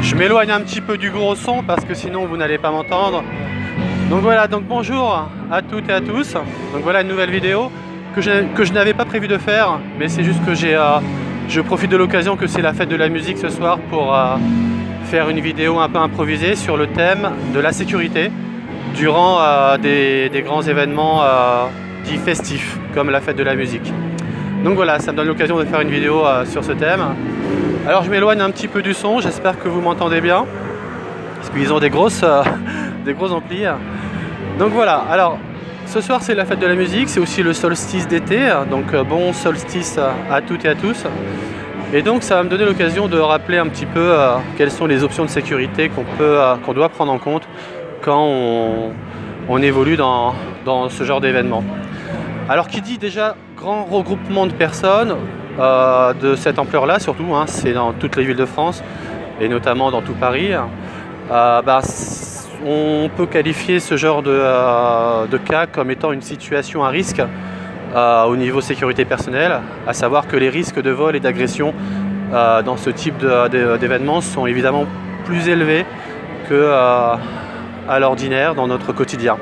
je m'éloigne un petit peu du gros son parce que sinon vous n'allez pas m'entendre. Donc voilà, donc bonjour à toutes et à tous. Donc voilà une nouvelle vidéo que je n'avais pas prévu de faire, mais c'est juste que je profite de l'occasion que c'est la fête de la musique ce soir pour faire une vidéo un peu improvisée sur le thème de la sécurité durant des grands événements dits festifs comme la fête de la musique. Donc voilà, ça me donne l'occasion de faire une vidéo sur ce thème. Alors je m'éloigne un petit peu du son, j'espère que vous m'entendez bien, parce qu'ils ont des gros amplis. Donc voilà, alors ce soir c'est la fête de la musique, c'est aussi le solstice d'été, donc bon solstice à toutes et à tous. Et donc ça va me donner l'occasion de rappeler un petit peu quelles sont les options de sécurité qu'on doit prendre en compte quand on évolue dans ce genre d'événement. Alors qui dit déjà grand regroupement de personnes de cette ampleur-là, surtout, c'est dans toutes les villes de France et notamment dans tout Paris, on peut qualifier ce genre de cas comme étant une situation à risque au niveau sécurité personnelle, à savoir que les risques de vol et d'agression dans ce type d'événements sont évidemment plus élevés qu'à l'ordinaire dans notre quotidien.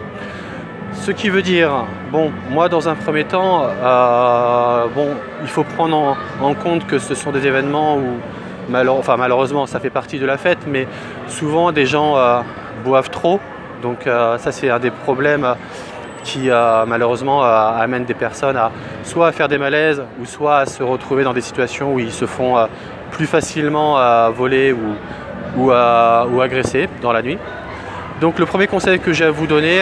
Ce qui veut dire, bon, moi dans un premier temps, il faut prendre en compte que ce sont des événements où, malheureusement, ça fait partie de la fête, mais souvent des gens boivent trop. Donc ça c'est un des problèmes qui malheureusement amène des personnes soit à faire des malaises ou soit à se retrouver dans des situations où ils se font plus facilement voler ou agresser dans la nuit. Donc le premier conseil que j'ai à vous donner,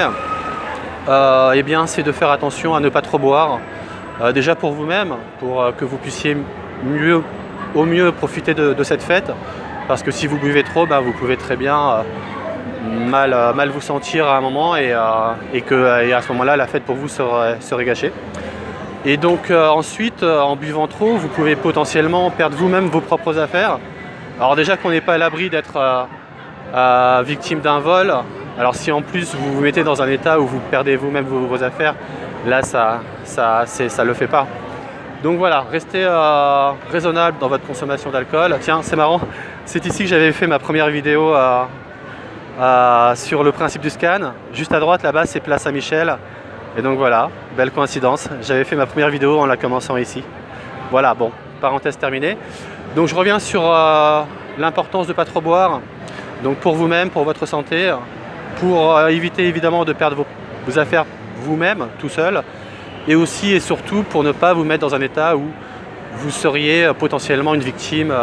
c'est de faire attention à ne pas trop boire, déjà pour vous-même, pour que vous puissiez au mieux profiter de cette fête, parce que si vous buvez trop, vous pouvez très bien mal vous sentir à un moment et à ce moment-là la fête pour vous serait gâchée. Et donc ensuite, en buvant trop, vous pouvez potentiellement perdre vous-même vos propres affaires. Alors déjà qu'on n'est pas à l'abri d'être victime d'un vol, alors si en plus vous vous mettez dans un état où vous perdez vous-même vos affaires, là ça le fait pas. Donc voilà, restez raisonnable dans votre consommation d'alcool. Tiens, c'est marrant, c'est ici que j'avais fait ma première vidéo sur le principe du scan. Juste à droite là-bas c'est Place Saint-Michel. Et donc voilà, belle coïncidence, j'avais fait ma première vidéo en la commençant ici. Voilà, bon, parenthèse terminée. Donc je reviens sur l'importance de ne pas trop boire. Donc pour vous-même, pour votre santé, pour éviter évidemment de perdre vos affaires vous-même, tout seul, et aussi et surtout pour ne pas vous mettre dans un état où vous seriez potentiellement une victime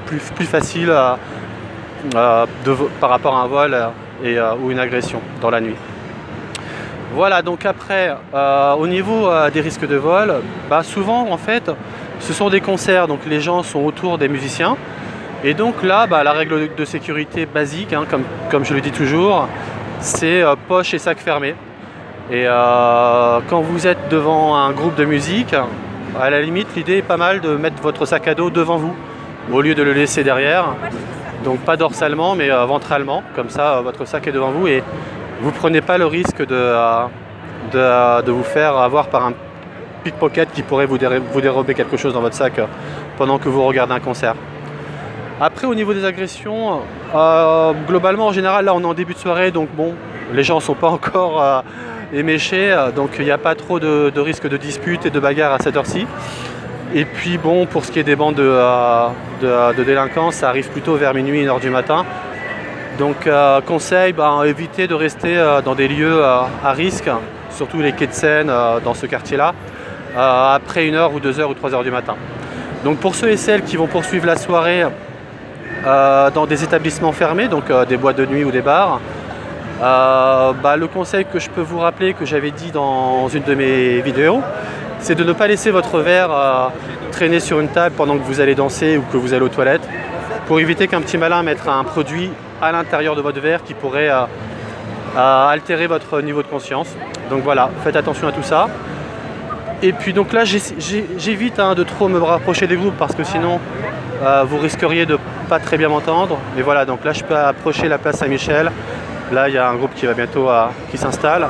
plus facile par rapport à un vol ou une agression dans la nuit. Voilà, donc après, au niveau des risques de vol, souvent en fait, ce sont des concerts, donc les gens sont autour des musiciens. Et donc là, la règle de sécurité basique, comme je le dis toujours, c'est poche et sac fermé. Et quand vous êtes devant un groupe de musique, à la limite, l'idée est pas mal de mettre votre sac à dos devant vous, au lieu de le laisser derrière. Donc pas dorsalement, mais ventralement, comme ça votre sac est devant vous et vous ne prenez pas le risque de vous faire avoir par un pickpocket qui pourrait vous dérober quelque chose dans votre sac pendant que vous regardez un concert. Après au niveau des agressions, globalement en général là on est en début de soirée, donc bon, les gens ne sont pas encore éméchés, donc il n'y a pas trop de risque de dispute et de bagarre à cette heure-ci. Et puis bon, pour ce qui est des bandes de délinquants, ça arrive plutôt vers minuit, 1h du matin. Donc conseil, évitez de rester dans des lieux à risque, surtout les quais de Seine dans ce quartier-là, après 1h ou 2h ou 3h du matin. Donc pour ceux et celles qui vont poursuivre la soirée dans des établissements fermés, donc des boîtes de nuit ou des bars, le conseil que je peux vous rappeler, que j'avais dit dans une de mes vidéos, c'est de ne pas laisser votre verre traîner sur une table pendant que vous allez danser ou que vous allez aux toilettes, pour éviter qu'un petit malin mette un produit à l'intérieur de votre verre qui pourrait altérer votre niveau de conscience. Donc voilà, faites attention à tout ça. Et puis donc là, j'évite de trop me rapprocher des groupes parce que sinon vous risqueriez de pas très bien m'entendre. Mais voilà, donc là je peux approcher la place Saint-Michel. Là il y a un groupe qui va bientôt qui s'installe.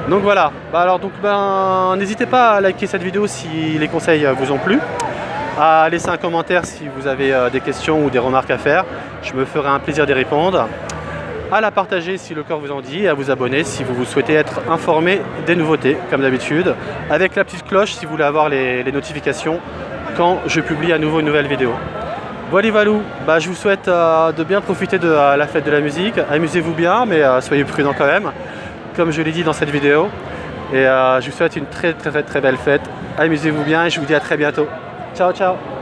Donc voilà, n'hésitez pas à liker cette vidéo si les conseils vous ont plu. à laisser un commentaire si vous avez des questions ou des remarques à faire. Je me ferai un plaisir d'y répondre. À la partager si le cœur vous en dit et à vous abonner si vous souhaitez être informé des nouveautés, comme d'habitude, avec la petite cloche si vous voulez avoir les notifications quand je publie à nouveau une nouvelle vidéo. Voilà, Valou, je vous souhaite de bien profiter de la fête de la musique. Amusez-vous bien, mais soyez prudents quand même, comme je l'ai dit dans cette vidéo. Et je vous souhaite une très belle fête. Amusez-vous bien et je vous dis à très bientôt. Ciao, ciao.